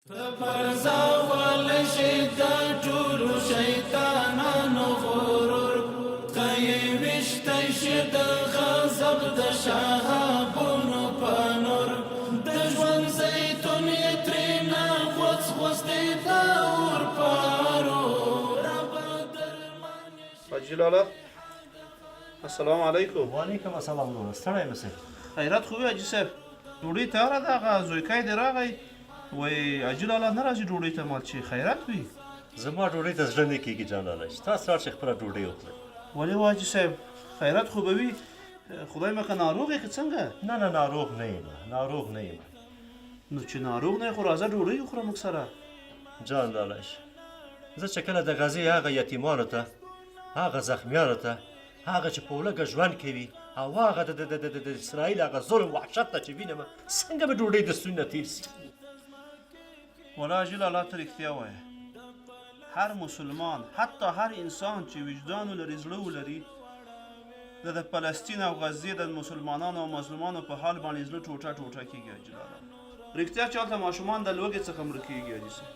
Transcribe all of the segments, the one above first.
تبرزاول شدة جور شيطانان غرور قيمش تشد غضب د شهابون پنور دجوان زيتون يترينا غوص غوص دي دور پارو حاجی لالا السلام علیکم. وعلیکم السلام نور ستړی مسئ خیرات خوبی حاجی صاحب ډوډۍ تیاره ده هغه زویکای دې راغی وایي حاجي لالا نه راځي ډوډۍ ته مال چې خیرات وي. زما ډوډۍ ته زړه نه کېږي جان لالا چې تاسو راشئ خپله ډوډۍ وخورئ. ولې و حاجي صاحب خیرات خو به وي خدای مکه ناروغ یې که څنګه؟ نه نه ناروغ نه یم ناروغ نه یم. نو چې ناروغ نه یې خو راځه ډوډۍ وخوره موږ سره. جان لالاش زه چې کله د غزې هغه یتیمانو ته هغه زخمیانو ته هغه چې په ولږه ژوند کوي او هغه د اسرائیل هغه ظلم وحشت ته چې وینم څنګه به ډوډۍ د ستوني نه تېر سي. ولا حاجي لالا ته رښتیا وایه هر مسلمان حتی هر انسان چې وجدان ولري زړه ولري د فلسطین او غزې د مسلمانانو او مظلومانو په حال باندې زړه ټوټه ټوټه کېږي حاجي لالا. رښتیا چې هلته ماشومان د لوږې څخه مړه کېږي حاجي صاحب.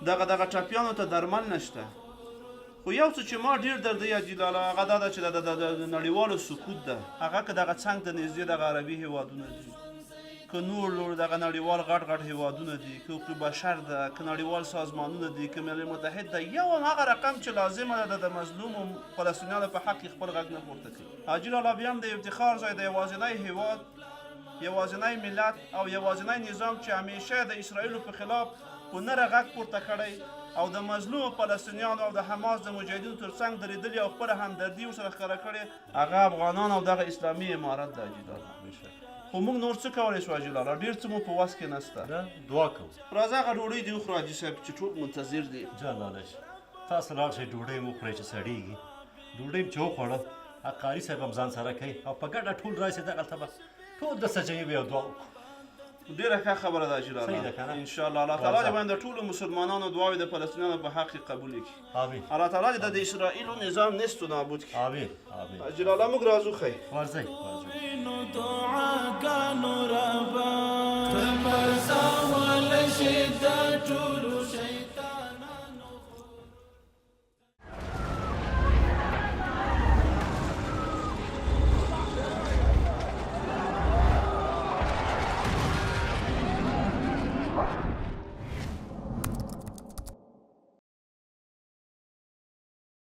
دغه ټپیانو ته درمل نشته. خو یو څه چې ما ډېر دردوي حاجي لالا هغه دا ده چې د نړیوالو سکوت ده. هغه که دغه څنګ ته نږدې دغه عربي هېوادونه دي که نور دغه نړیوال غټ غټ هېوادونه دي که حقوق بشر ده که نړیوال سازمانونه دي که ملل متحد ده یو هم هغه رقم چې لازمه ده د مظلومو فلسطینیانو په حق کې خپل غږ نه پورته کوي. حاجي لالا بیا هم د افتخار ځای د یوازینی هېواد یوازینی ملت او یوازینی نظام چې همیشه د اسرائیلو په خلاف په نره غږ پورته کړی او د مظلومو فلسطینیانو او د حماس د مجاهدینو تر څنګ درېدلي او خپله همدردي ورسره ښکاره کړې هغه افغانان او دغه اسلامي امارت ده حاجي لالا. خو موږ نور څه کولی شو حاجي لالا ډېر څه مو په وس کې نسته. دعا کوو. راځه هغه ډوډۍ دې وخورو حاجي صاحب چې ټول منتظر دي. جان لالاش تاسو لاړ شئ ډوډۍ مو وخورئ چې سړېږي. ډوډۍ مې چې وخوړه هغه قاري صاحب هم ځان سره کوي او په ګډه ټول راشئ دغلته به ټول د سجدې به یو دعا وکړو. ډېره ښه خبره ده حاجي لالا. انشاءالله الله تعالی دې باندې د ټولو مسلمانانو دعاوې د فلسطینیانو په حق کې قبول کړي. آمین. الله تعالی دې د اسرائیلو نظام نیست و نابود کړي. آمین آمین. حاجي لالا موږ راځو ښی. ورځئ دعاګانو ربا تبرزاول شدة جور